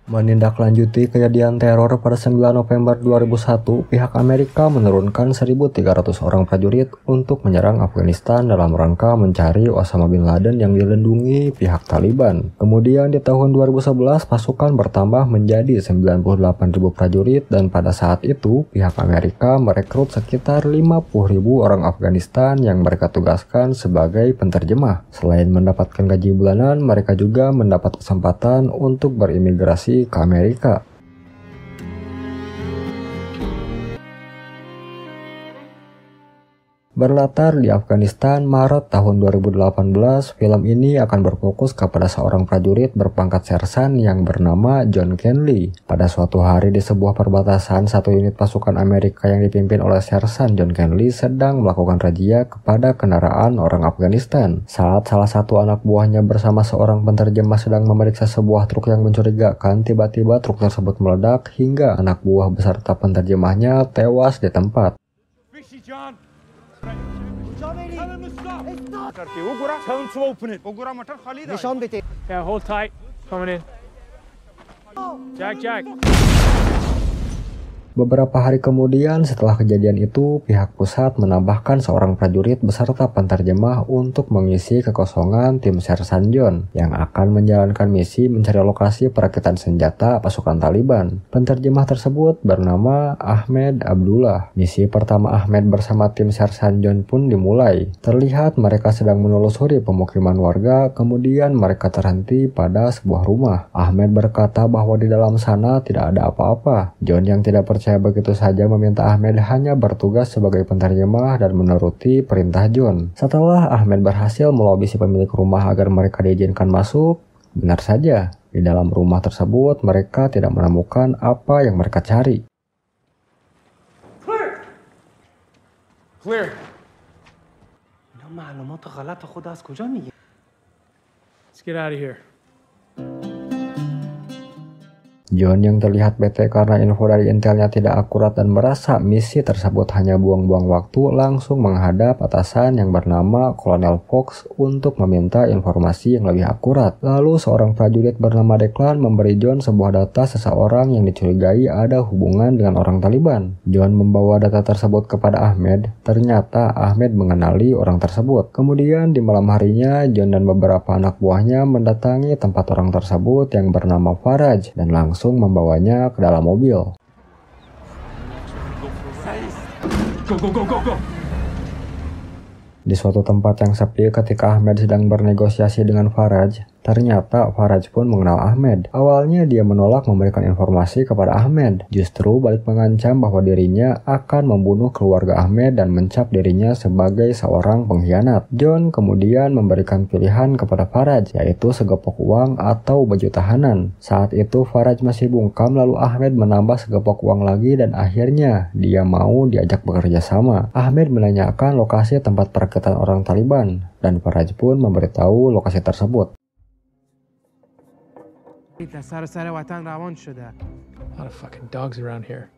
Menindaklanjuti kejadian teror pada 9 November 2001, pihak Amerika menurunkan 1.300 orang prajurit untuk menyerang Afghanistan dalam rangka mencari Osama bin Laden yang dilindungi pihak Taliban. Kemudian di tahun 2011, pasukan bertambah menjadi 98.000 prajurit dan pada saat itu pihak Amerika merekrut sekitar 50.000 orang Afghanistan yang mereka tugaskan sebagai penterjemah. Selain mendapatkan gaji bulanan, mereka juga mendapat kesempatan untuk berimigrasi ke Amerika. Berlatar di Afghanistan, Maret tahun 2018, film ini akan berfokus kepada seorang prajurit berpangkat sersan yang bernama John Kenly. Pada suatu hari di sebuah perbatasan, satu unit pasukan Amerika yang dipimpin oleh sersan John Kenly sedang melakukan razia kepada kendaraan orang Afghanistan. Saat salah satu anak buahnya bersama seorang penterjemah sedang memeriksa sebuah truk yang mencurigakan, tiba-tiba truk tersebut meledak hingga anak buah beserta penterjemahnya tewas di tempat. Yeah, hold tight. Coming in. Jack. Beberapa hari kemudian setelah kejadian itu, pihak pusat menambahkan seorang prajurit beserta penterjemah untuk mengisi kekosongan tim Sersan John yang akan menjalankan misi mencari lokasi perakitan senjata pasukan Taliban. Penterjemah tersebut bernama Ahmed Abdullah. Misi pertama Ahmed bersama tim Sersan John pun dimulai. Terlihat mereka sedang menelusuri pemukiman warga, kemudian mereka terhenti pada sebuah rumah. Ahmed berkata bahwa di dalam sana tidak ada apa-apa. John yang tidak percaya begitu saja meminta Ahmed hanya bertugas sebagai penterjemah dan menuruti perintah John. Setelah Ahmed berhasil melobi si pemilik rumah agar mereka diizinkan masuk, benar saja, di dalam rumah tersebut mereka tidak menemukan apa yang mereka cari. Clear. Let's get out of here. John yang terlihat bete karena info dari intelnya tidak akurat dan merasa misi tersebut hanya buang-buang waktu, langsung menghadap atasan yang bernama Kolonel Fox untuk meminta informasi yang lebih akurat. Lalu seorang prajurit bernama Declan memberi John sebuah data seseorang yang dicurigai ada hubungan dengan orang Taliban. John membawa data tersebut kepada Ahmed. Ternyata Ahmed mengenali orang tersebut. Kemudian di malam harinya, John dan beberapa anak buahnya mendatangi tempat orang tersebut yang bernama Faraj dan langsung membawanya ke dalam mobil. Go. Di suatu tempat yang sepi ketika Ahmed sedang bernegosiasi dengan Faraj, ternyata Faraj pun mengenal Ahmed. Awalnya dia menolak memberikan informasi kepada Ahmed, justru balik mengancam bahwa dirinya akan membunuh keluarga Ahmed dan mencap dirinya sebagai seorang pengkhianat. John kemudian memberikan pilihan kepada Faraj, yaitu segepok uang atau baju tahanan. Saat itu Faraj masih bungkam, lalu Ahmed menambah segepok uang lagi dan akhirnya dia mau diajak bekerja sama. Ahmed menanyakan lokasi tempat perakitan orang Taliban dan Faraj pun memberitahu lokasi tersebut. A lot of fucking dogs around here.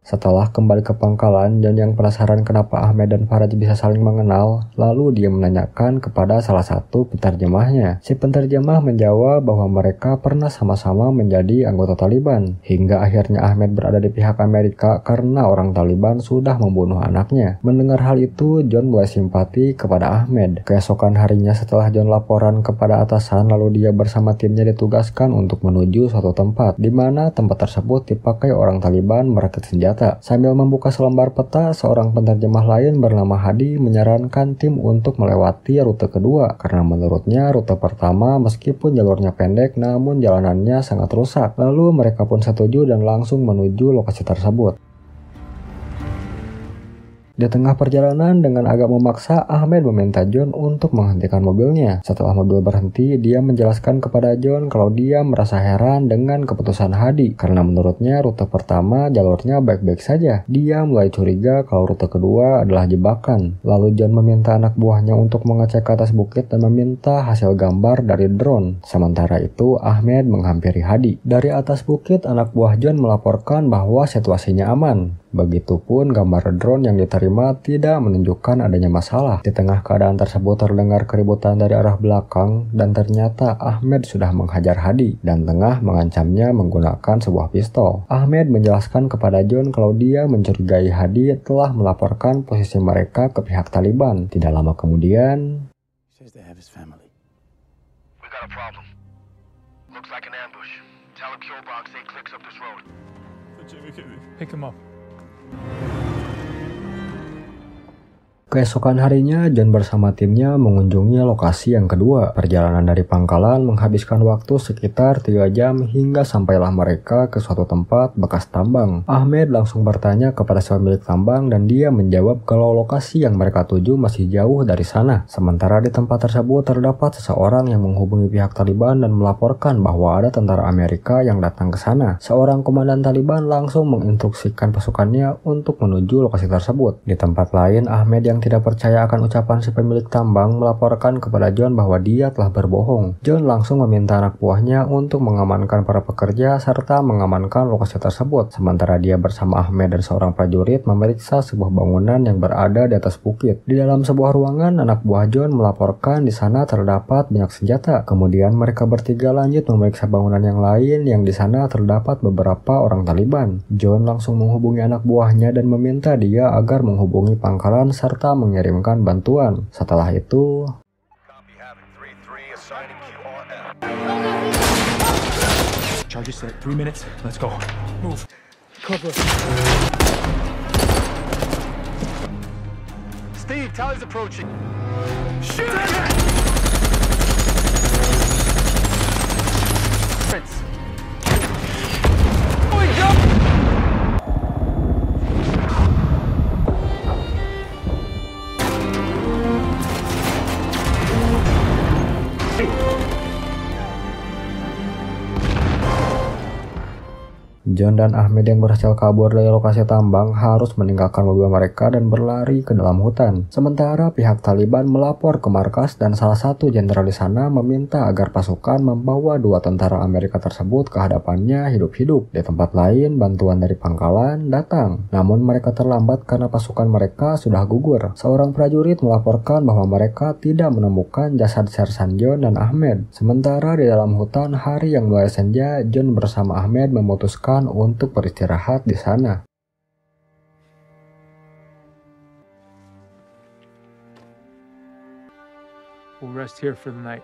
Setelah kembali ke pangkalan, John yang penasaran kenapa Ahmed dan Faraj bisa saling mengenal, lalu dia menanyakan kepada salah satu penterjemahnya. Si penterjemah menjawab bahwa mereka pernah sama-sama menjadi anggota Taliban, hingga akhirnya Ahmed berada di pihak Amerika karena orang Taliban sudah membunuh anaknya. Mendengar hal itu, John mulai simpati kepada Ahmed. Keesokan harinya setelah John laporan kepada atasan, lalu dia bersama timnya ditugaskan untuk menuju suatu tempat, di mana tempat tersebut dipakai orang Taliban merakit senjata. Sambil membuka selembar peta, seorang penterjemah lain bernama Hadi menyarankan tim untuk melewati rute kedua karena menurutnya rute pertama meskipun jalurnya pendek namun jalanannya sangat rusak. Lalu mereka pun setuju dan langsung menuju lokasi tersebut. Di tengah perjalanan dengan agak memaksa, Ahmed meminta John untuk menghentikan mobilnya. Setelah mobil berhenti, dia menjelaskan kepada John kalau dia merasa heran dengan keputusan Hadi karena menurutnya rute pertama jalurnya baik-baik saja. Dia mulai curiga kalau rute kedua adalah jebakan. Lalu John meminta anak buahnya untuk mengecek ke atas bukit dan meminta hasil gambar dari drone. Sementara itu, Ahmed menghampiri Hadi. Dari atas bukit, anak buah John melaporkan bahwa situasinya aman. Begitupun gambar drone yang diterima tidak menunjukkan adanya masalah. Di tengah keadaan tersebut terdengar keributan dari arah belakang dan ternyata Ahmed sudah menghajar Hadi dan tengah mengancamnya menggunakan sebuah pistol. Ahmed menjelaskan kepada John kalau dia mencurigai Hadi telah melaporkan posisi mereka ke pihak Taliban. Tidak lama kemudian, Pick him up. keesokan harinya, John bersama timnya mengunjungi lokasi yang kedua. Perjalanan dari pangkalan menghabiskan waktu sekitar 3 jam hingga sampailah mereka ke suatu tempat bekas tambang. Ahmed langsung bertanya kepada si pemilik tambang dan dia menjawab kalau lokasi yang mereka tuju masih jauh dari sana. Sementara di tempat tersebut terdapat seseorang yang menghubungi pihak Taliban dan melaporkan bahwa ada tentara Amerika yang datang ke sana. Seorang komandan Taliban langsung menginstruksikan pasukannya untuk menuju lokasi tersebut. Di tempat lain, Ahmed yang tidak percaya akan ucapan si pemilik tambang melaporkan kepada John bahwa dia telah berbohong. John langsung meminta anak buahnya untuk mengamankan para pekerja serta mengamankan lokasi tersebut. Sementara dia bersama Ahmed dan seorang prajurit memeriksa sebuah bangunan yang berada di atas bukit. Di dalam sebuah ruangan, anak buah John melaporkan di sana terdapat banyak senjata. Kemudian mereka bertiga lanjut memeriksa bangunan yang lain yang di sana terdapat beberapa orang Taliban. John langsung menghubungi anak buahnya dan meminta dia agar menghubungi pangkalan serta mengirimkan bantuan. Setelah itu, Charges set. 3 minutes. Let's go. Move. Cover. Steve, Tyler's approaching. Shoot! John dan Ahmed yang berhasil kabur dari lokasi tambang harus meninggalkan mobil mereka dan berlari ke dalam hutan. Sementara pihak Taliban melapor ke markas dan salah satu jenderal di sana meminta agar pasukan membawa 2 tentara Amerika tersebut ke hadapannya hidup-hidup. Di tempat lain, bantuan dari pangkalan datang. Namun mereka terlambat karena pasukan mereka sudah gugur. Seorang prajurit melaporkan bahwa mereka tidak menemukan jasad Sersan John dan Ahmed. Sementara di dalam hutan, hari yang mulai senja, John bersama Ahmed memutuskan untuk beristirahat di sana. We'll rest here for the night.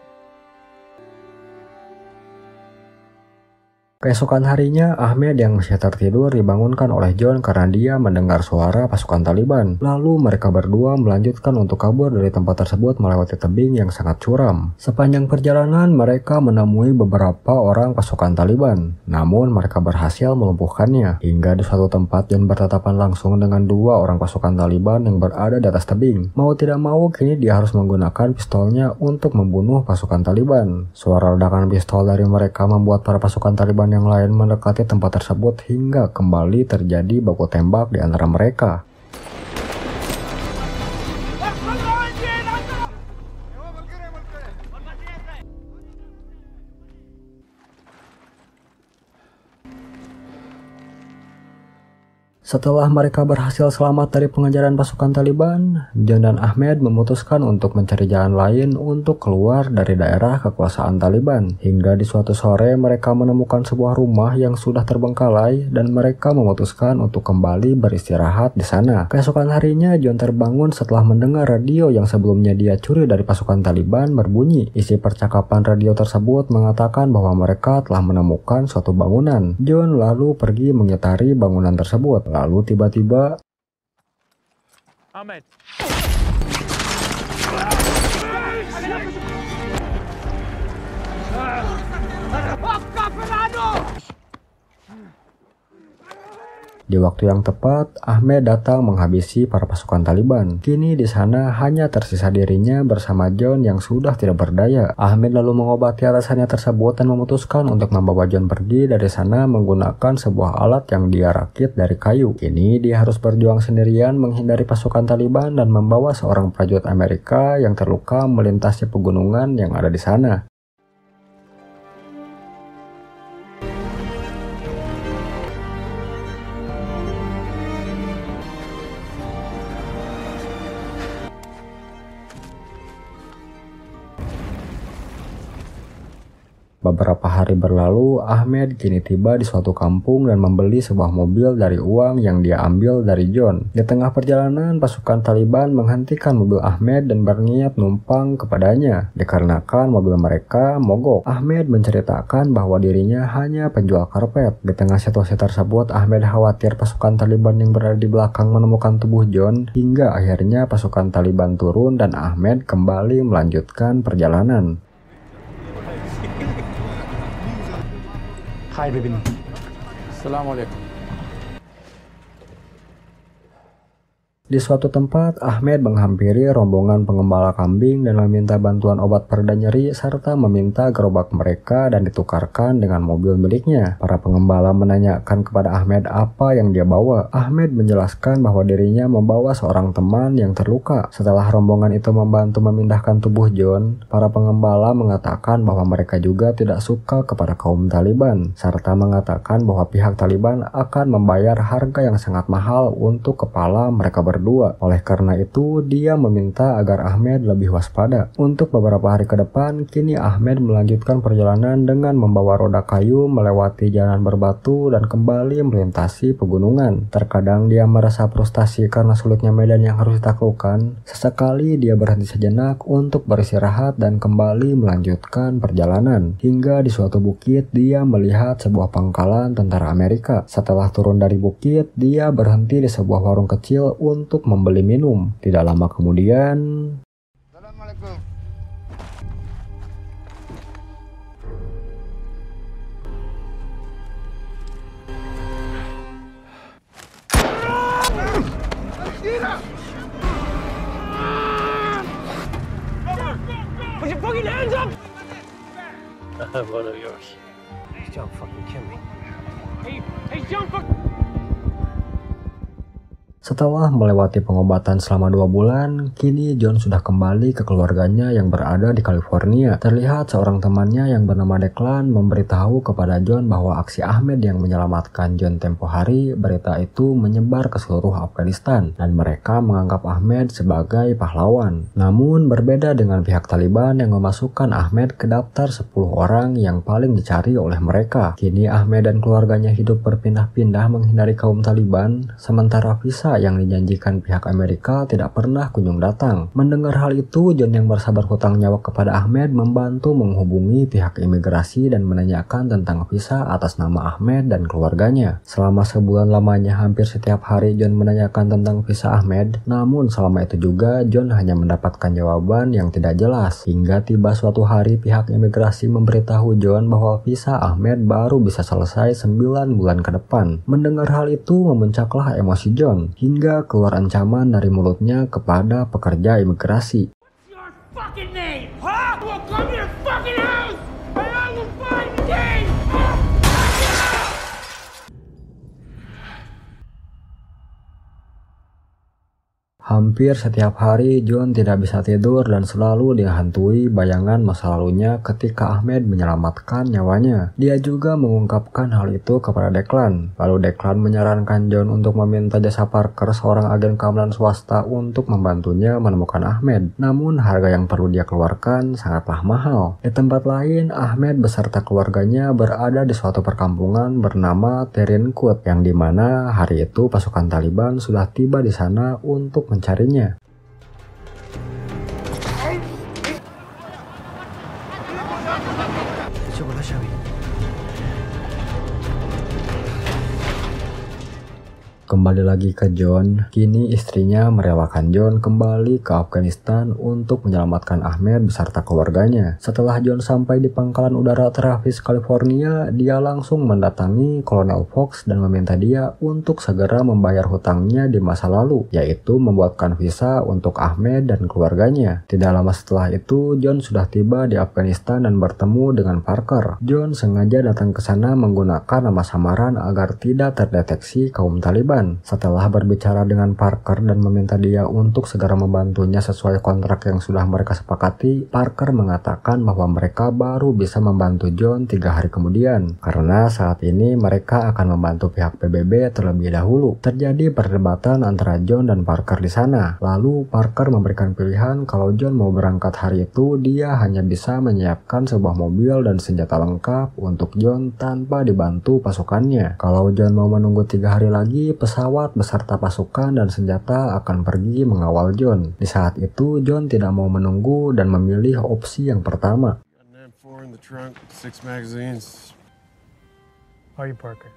Keesokan harinya, Ahmed yang masih tertidur dibangunkan oleh John karena dia mendengar suara pasukan Taliban. Lalu mereka berdua melanjutkan untuk kabur dari tempat tersebut melewati tebing yang sangat curam. Sepanjang perjalanan, mereka menemui beberapa orang pasukan Taliban. Namun mereka berhasil melumpuhkannya. Hingga di suatu tempat John bertatapan langsung dengan 2 orang pasukan Taliban yang berada di atas tebing. Mau tidak mau, kini dia harus menggunakan pistolnya untuk membunuh pasukan Taliban. Suara ledakan pistol dari mereka membuat para pasukan Taliban yang lain mendekati tempat tersebut hingga kembali terjadi baku tembak di antara mereka. Setelah mereka berhasil selamat dari pengejaran pasukan Taliban, John dan Ahmed memutuskan untuk mencari jalan lain untuk keluar dari daerah kekuasaan Taliban. Hingga di suatu sore mereka menemukan sebuah rumah yang sudah terbengkalai dan mereka memutuskan untuk kembali beristirahat di sana. Keesokan harinya, John terbangun setelah mendengar radio yang sebelumnya dia curi dari pasukan Taliban berbunyi. Isi percakapan radio tersebut mengatakan bahwa mereka telah menemukan suatu bangunan. John lalu pergi mengitari bangunan tersebut. Lalu tiba-tiba Ahmed. di waktu yang tepat, Ahmed datang menghabisi para pasukan Taliban. Kini di sana hanya tersisa dirinya bersama John yang sudah tidak berdaya. Ahmed lalu mengobati alasannya tersebut dan memutuskan untuk membawa John pergi dari sana menggunakan sebuah alat yang dia rakit dari kayu. Kini dia harus berjuang sendirian menghindari pasukan Taliban dan membawa seorang prajurit Amerika yang terluka melintasi pegunungan yang ada di sana. Beberapa hari berlalu, Ahmed kini tiba di suatu kampung dan membeli sebuah mobil dari uang yang dia ambil dari John. Di tengah perjalanan, pasukan Taliban menghentikan mobil Ahmed dan berniat numpang kepadanya, dikarenakan mobil mereka mogok. Ahmed menceritakan bahwa dirinya hanya penjual karpet. Di tengah situasi tersebut, Ahmed khawatir pasukan Taliban yang berada di belakang menemukan tubuh John, hingga akhirnya pasukan Taliban turun dan Ahmed kembali melanjutkan perjalanan. Hi, baby. Assalamualaikum. Di suatu tempat, Ahmed menghampiri rombongan pengembala kambing dan meminta bantuan obat pereda nyeri serta meminta gerobak mereka dan ditukarkan dengan mobil miliknya. Para pengembala menanyakan kepada Ahmed apa yang dia bawa. Ahmed menjelaskan bahwa dirinya membawa seorang teman yang terluka. Setelah rombongan itu membantu memindahkan tubuh John, para pengembala mengatakan bahwa mereka juga tidak suka kepada kaum Taliban, serta mengatakan bahwa pihak Taliban akan membayar harga yang sangat mahal untuk kepala mereka berdua. Oleh karena itu, dia meminta agar Ahmed lebih waspada. Untuk beberapa hari ke depan, kini Ahmed melanjutkan perjalanan dengan membawa roda kayu melewati jalan berbatu dan kembali melintasi pegunungan. Terkadang dia merasa frustasi karena sulitnya medan yang harus ditaklukkan. Sesekali dia berhenti sejenak untuk beristirahat dan kembali melanjutkan perjalanan. Hingga di suatu bukit, dia melihat sebuah pangkalan tentara Amerika. Setelah turun dari bukit, dia berhenti di sebuah warung kecil untuk membeli minum. Tidak lama kemudian, Assalamualaikum. Put your fucking hands up! One of yours. Please don't fucking kill me. Hey, John, fuck! setelah melewati pengobatan selama 2 bulan, kini John sudah kembali ke keluarganya yang berada di California. Terlihat seorang temannya yang bernama Declan memberitahu kepada John bahwa aksi Ahmed yang menyelamatkan John tempo hari, berita itu menyebar ke seluruh Afghanistan dan mereka menganggap Ahmed sebagai pahlawan. Namun berbeda dengan pihak Taliban yang memasukkan Ahmed ke daftar 10 orang yang paling dicari oleh mereka. Kini Ahmed dan keluarganya hidup berpindah-pindah menghindari kaum Taliban, sementara visa yang dijanjikan pihak Amerika tidak pernah kunjung datang. Mendengar hal itu, John yang merasa berhutang nyawa kepada Ahmed membantu menghubungi pihak imigrasi dan menanyakan tentang visa atas nama Ahmed dan keluarganya. Selama sebulan lamanya hampir setiap hari John menanyakan tentang visa Ahmed, namun selama itu juga John hanya mendapatkan jawaban yang tidak jelas. Hingga tiba suatu hari pihak imigrasi memberitahu John bahwa visa Ahmed baru bisa selesai 9 bulan ke depan. Mendengar hal itu memuncaklah emosi John, hingga keluar ancaman dari mulutnya kepada pekerja imigrasi. Your fucking name, huh? I will come to your fucking house and I will find Dave! Hampir setiap hari John tidak bisa tidur dan selalu dihantui bayangan masa lalunya ketika Ahmed menyelamatkan nyawanya. Dia juga mengungkapkan hal itu kepada Declan. Lalu Declan menyarankan John untuk meminta jasa Parker, seorang agen keamanan swasta, untuk membantunya menemukan Ahmed. Namun harga yang perlu dia keluarkan sangatlah mahal. Di tempat lain, Ahmed beserta keluarganya berada di suatu perkampungan bernama Terinkut, yang dimana hari itu pasukan Taliban sudah tiba di sana untuk mencarinya. Kembali lagi ke John, kini istrinya merelakan John kembali ke Afghanistan untuk menyelamatkan Ahmed beserta keluarganya. Setelah John sampai di pangkalan udara Travis, California, dia langsung mendatangi Kolonel Fox dan meminta dia untuk segera membayar hutangnya di masa lalu, yaitu membuatkan visa untuk Ahmed dan keluarganya. Tidak lama setelah itu, John sudah tiba di Afghanistan dan bertemu dengan Parker. John sengaja datang ke sana menggunakan nama samaran agar tidak terdeteksi kaum Taliban. perkampungan. Setelah berbicara dengan Parker dan meminta dia untuk segera membantunya sesuai kontrak yang sudah mereka sepakati, Parker mengatakan bahwa mereka baru bisa membantu John 3 hari kemudian, karena saat ini mereka akan membantu pihak PBB terlebih dahulu. Terjadi perdebatan antara John dan Parker di sana. Lalu Parker memberikan pilihan kalau John mau berangkat hari itu, dia hanya bisa menyiapkan sebuah mobil dan senjata lengkap untuk John tanpa dibantu pasukannya. Kalau John mau menunggu 3 hari lagi, pesawat beserta pasukan dan senjata akan pergi mengawal John. Di saat itu John tidak mau menunggu dan memilih opsi yang pertama. How are you, Parker?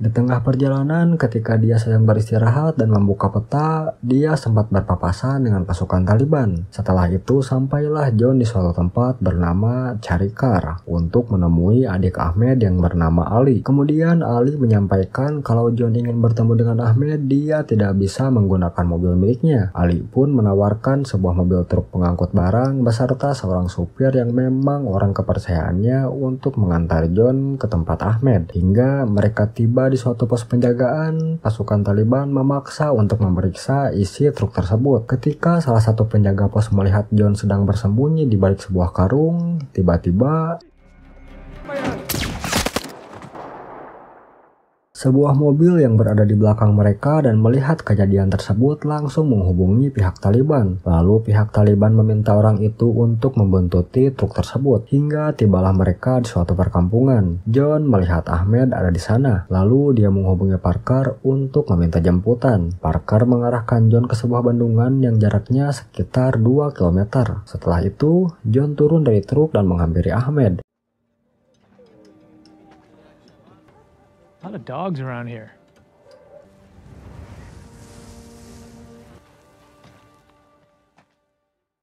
Di tengah perjalanan, ketika dia sedang beristirahat dan membuka peta, dia sempat berpapasan dengan pasukan Taliban. Setelah itu, sampailah John di suatu tempat bernama Charikar untuk menemui adik Ahmed yang bernama Ali. Kemudian Ali menyampaikan kalau John ingin bertemu dengan Ahmed, dia tidak bisa menggunakan mobil miliknya. Ali pun menawarkan sebuah mobil truk pengangkut barang beserta seorang supir yang memang orang kepercayaannya untuk mengantar John ke tempat Ahmed. Hingga mereka tiba di suatu pos penjagaan, pasukan Taliban memaksa untuk memeriksa isi truk tersebut. Ketika salah satu penjaga pos melihat John sedang bersembunyi di balik sebuah karung, tiba-tiba sebuah mobil yang berada di belakang mereka dan melihat kejadian tersebut langsung menghubungi pihak Taliban. Lalu pihak Taliban meminta orang itu untuk membuntuti truk tersebut hingga tibalah mereka di suatu perkampungan. John melihat Ahmed ada di sana. Lalu dia menghubungi Parker untuk meminta jemputan. Parker mengarahkan John ke sebuah bendungan yang jaraknya sekitar 2 km. Setelah itu, John turun dari truk dan menghampiri Ahmed. A lot of dogs around here.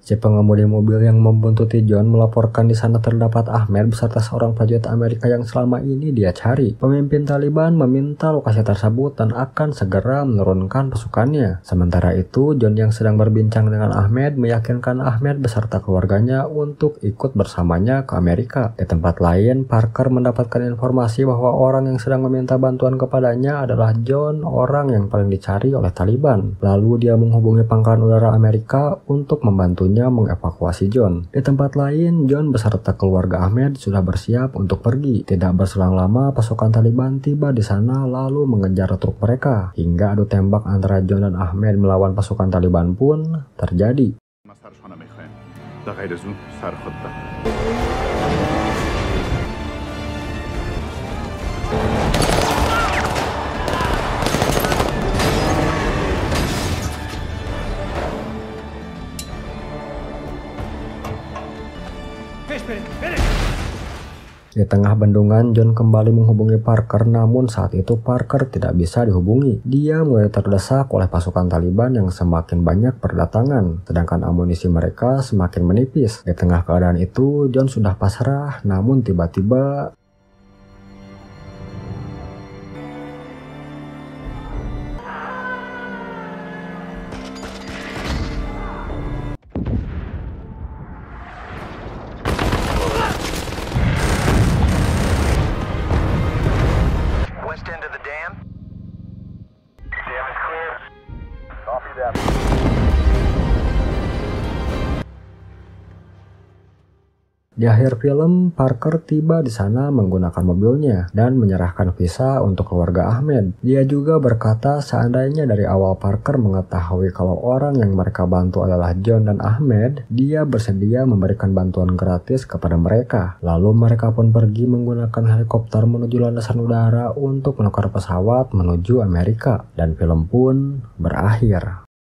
Si pengemudi mobil yang membuntuti John melaporkan di sana terdapat Ahmed beserta seorang prajurit Amerika yang selama ini dia cari. Pemimpin Taliban meminta lokasi tersebut dan akan segera menurunkan pasukannya. Sementara itu, John yang sedang berbincang dengan Ahmed meyakinkan Ahmed beserta keluarganya untuk ikut bersamanya ke Amerika. Di tempat lain, Parker mendapatkan informasi bahwa orang yang sedang meminta bantuan kepadanya adalah John, orang yang paling dicari oleh Taliban. Lalu dia menghubungi pangkalan udara Amerika untuk membantunya mengevakuasi John. Di tempat lain, John beserta keluarga Ahmed sudah bersiap untuk pergi. Tidak berselang lama, pasukan Taliban tiba di sana lalu mengejar truk mereka. Hingga adu tembak antara John dan Ahmed melawan pasukan Taliban pun terjadi. Di tengah bendungan, John kembali menghubungi Parker, namun saat itu Parker tidak bisa dihubungi. Dia mulai terdesak oleh pasukan Taliban yang semakin banyak berdatangan, sedangkan amunisi mereka semakin menipis. Di tengah keadaan itu, John sudah pasrah, namun tiba-tiba di akhir film, Parker tiba di sana menggunakan mobilnya dan menyerahkan visa untuk keluarga Ahmed. Dia juga berkata seandainya dari awal Parker mengetahui kalau orang yang mereka bantu adalah John dan Ahmed, dia bersedia memberikan bantuan gratis kepada mereka. Lalu mereka pun pergi menggunakan helikopter menuju landasan udara untuk menukar pesawat menuju Amerika. Dan film pun berakhir.